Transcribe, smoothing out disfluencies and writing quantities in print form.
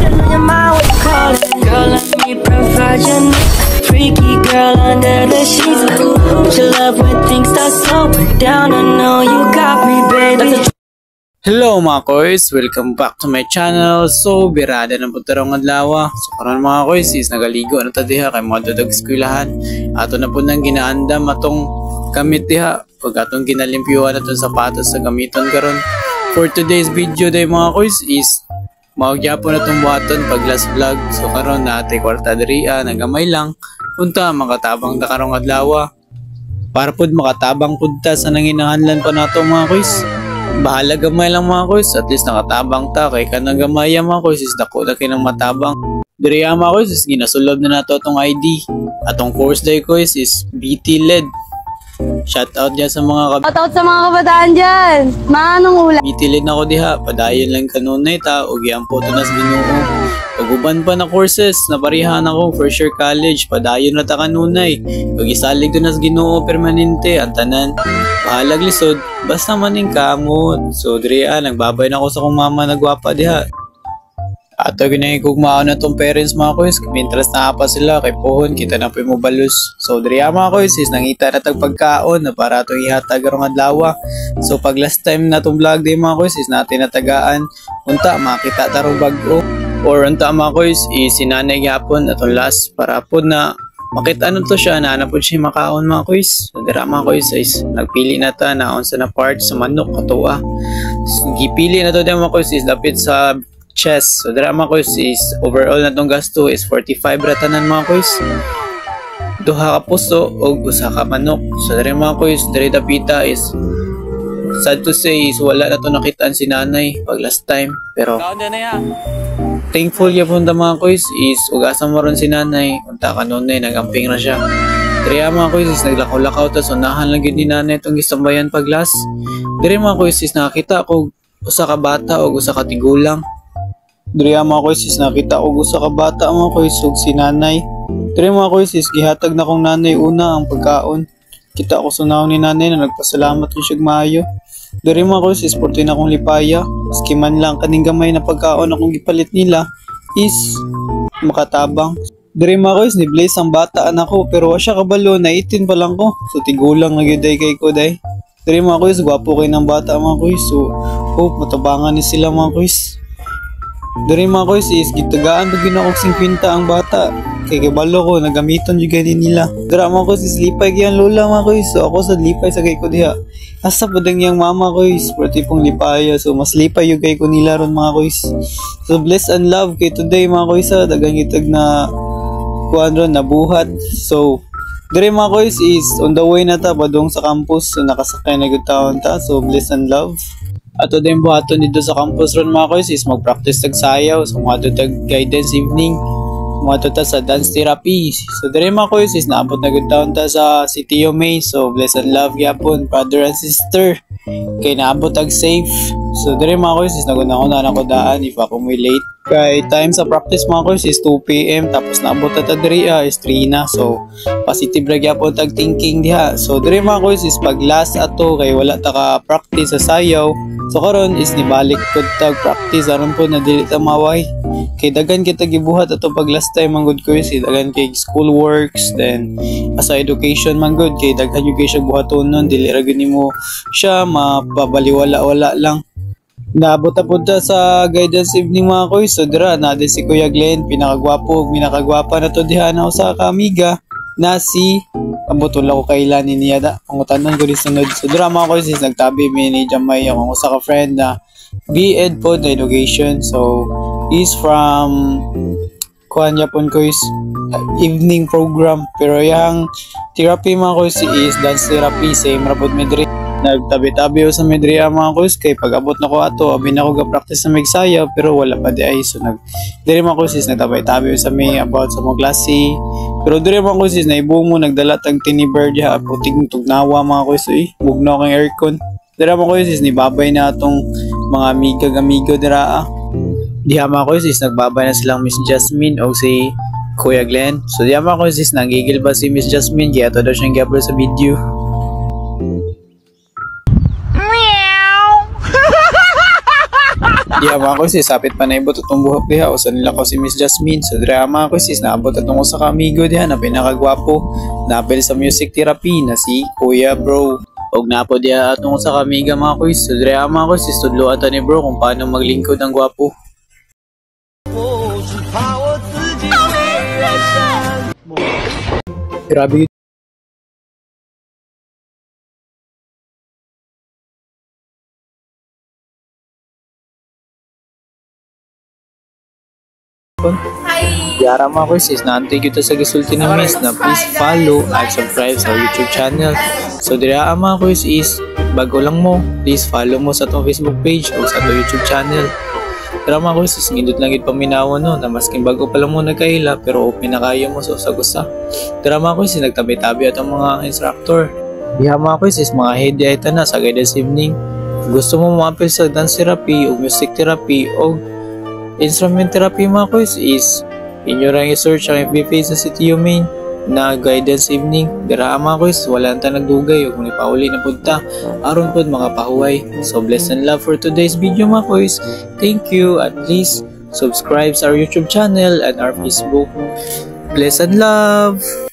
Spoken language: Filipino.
attention on your mind when you calling. Girl, let me provide your needs. Freaky girl under the sheets. Who's your love when things start slowing down? I know you got me, baby. Hello mga koys! Welcome back to my channel. So, birada ng putarong adlaw. So, karon mga koys is nagaligo na ta diha kay mga dudog eskwelahan. Ato na po nang ginaandam atong gamit diha. Pag atong ginalimpyuhan atong sapatos sa gamiton karon. For today's video day mga koys is maugyapon na itong buhaton pag last vlog. So, karon na ate kwarta diriya, nagamay lang. Punta, makatabang ta karong adlaw. Para pod makatabang pud ta sa nanginahanglan pa nato mga koys. Bahala gamay lang mga koys, at least nakatabang ta kay kanang gamaya mga koys is dako na kinang matabang. Diriya mga koys is ginasulob na nato atong ID. Atong course day koys is BT LED. Shout out dyan sa mga kabataan dyan. Manong ulan. BT LED na ko diha, padayon lang kanunay ta o giampo to nas Ginoo. Pag-uban pa na courses na parihan ako for sure college, padayon na ta kanunay. Pag isalig to nas Ginoo permanente ang tanan. Bahalag lisod, basta maning kamot. So diriya, nagbabay na ako sa kong mama na gwapa diha. Ato ginahigugmaan na tong parents mga koys, mintras na pa sila kay pohon kita na mo balus. So diriya mga koys is nangita na tag pagkaon na para itong ihatag arong adlaw. So pag last time na tong vlog din mga koys is natin natagaan unta makita tarong bag-o. Or unta mga koys is sinanay gyapon atong last para po na makita ano to siya, naanapod siya makaon mga koys. So dira mga koys is nagpili na ta na unsa na part sa manok katuwa. So, gipili na to din mga koys is dapit sa chest. So dira mga koys is overall na tong gasto is 45 ratanan mga koys. Duha ka puso o usa ka manok. So dira mga koys, diri dapita is sad to say is wala na to nakitaan si nanay pag last time. Pero thankful yapon ta mga koys is ugasan mo ron si nanay. Unta kanunay nagamping na siya. Diriya mga koys is naglakaw-lakaw ta so nahan lang yun ni nanay itong gisambayan pag last. Diriya mga koys is nakita ko usa ka bata o usa ka tigulang. Diriya mga koys is nakita ko usa ka bata mga koys ug si nanay. Diriya mga koys is gihatag na kong nanay una ang pagkaon. Kita ko sunahon ni nanay na nagpasalamat yun siya maayo. Diriya mga koys is porti na akong lipaya. Maski man lang kaning gamay na pagkaon akong gipalit nila is makatabang. Diriya mga koys ni Blaze ang bata anak ko pero wa siya kabalo na 18 pa lang ko. So tigulang nagyuday kay ko day. Diriya mga koys gwapo kay ng bata mga koys. So hope matabangan ni sila mga koys. Diri mga koys is gitagaan pag ginakong 50 ang bata. Kay kabalo ko nagamiton yung ganin nila. Dira mga koys is lipay kayang lola mga koys. So ako sa lipay sa gay ko diha. Asa po dang yung mama koys. Pwede pong lipaya. So mas lipay yung gay ko nila ron mga koys. So bless and love kay today mga koys ha. Dagang itag na kuhan ron na buhat. So diri mga koys is on the way na ta padung sa campus. So nakasakay na good taon ta. So bless and love. Ato din buhaton dito sa campus ron mga koys is mag-practice tag sayaw. So mga tag guidance evening. Mga ta sa dance therapy. So dire mga koys is naabot na good taon ta sa City of May. So bless and love yapon brother and sister. Kay naabot tag safe. So dire mga koys is naguna-una na ko daan if ako may late. Kay time sa practice mga koys is 2 PM tapos naabot na ta diri is 3 na. So positive ra gyapon tag thinking diha. So dire mga koys is pag last ato kay wala ta ka practice sa sayaw. So karon is nibalik pud tag practice aron po na dili ta maway. Kay dagan kita gibuhat ato pag last time man good koys dagan kay school works then asa education man good kay daghan yung kay siya buhaton nun dili ra gyud nimo siya mapabaliwala-wala lang. Naabot na punta sa guidance evening mga koys. So dira na din si Kuya Glenn, pinakagwapo, pinakagwapa na to diha na usa ka amiga na si ambotol ko kailan niya da. Pangutanon ko di sunod. So dira mga koys is nagtabi mi ni Jamay ang usa ka friend na B.Ed po na education. So is from kuan yapon koys evening program pero yang therapy mga koys is dance therapy same ra pod medri. Nagtabi-tabi sa medriya mga koys kay pag abot na ko ato abi na ko ga-practice sa magsayaw pero wala pa di ay so diri mga koys is nagtabi-tabi sa me about sa mga klase pero diri mga koys is naibuo mo nagdala tag tinibird ha puting tugnawa mga koys bugnaw kang aircon. Diri mga koys is nibabay na atong mga amigo dira diha mga koys is nagbabay na silang Miss Jasmine o si Kuya Glenn. So diha mga koys is nagigil ba si Miss Jasmine kaya to daw siyang gi-upload sa video. Diha mga quizzes, sapit pa na ibot atong buhok diha. Usa nila ko si Miss Jasmine. So diha mga quizzes, naabot atong usa ka amigo diha na pinakagwapo. Napil sa music therapy na si Kuya Bro. Og napo diha atong usa ka amiga mga quiz. So diha mga quizzes, tudloan ta ni bro kung paano maglingkod ang gwapo. Grabe. Yara mga quizzes, naantay kita sa gisulti ni Miss na please follow and subscribe sa YouTube channel. So dira ang mga quiz is bago lang mo, please follow mo sa itong Facebook page o sa itong YouTube channel. Pero mga quizzes, ngindot lang it paminawan no, na masking bago pa lang mo nagkaila pero open na kayo mo sa usa-gusa. Pero mga quizzes, nagtabi-tabi at ang mga instructor. Diha mga quizzes, mga head di ay na sa guidance evening. Gusto mo mapil sa dance therapy o music therapy o instrument therapy mga quiz is inyo lang i-search ang FB page sa City Main na guidance evening. Dira mga quiz, wala na nagdugay o kung ipauli na punta aron pod mga pahuway. So bless and love for today's video mga quiz. Thank you, at please subscribe sa our YouTube channel and our Facebook. Bless and love!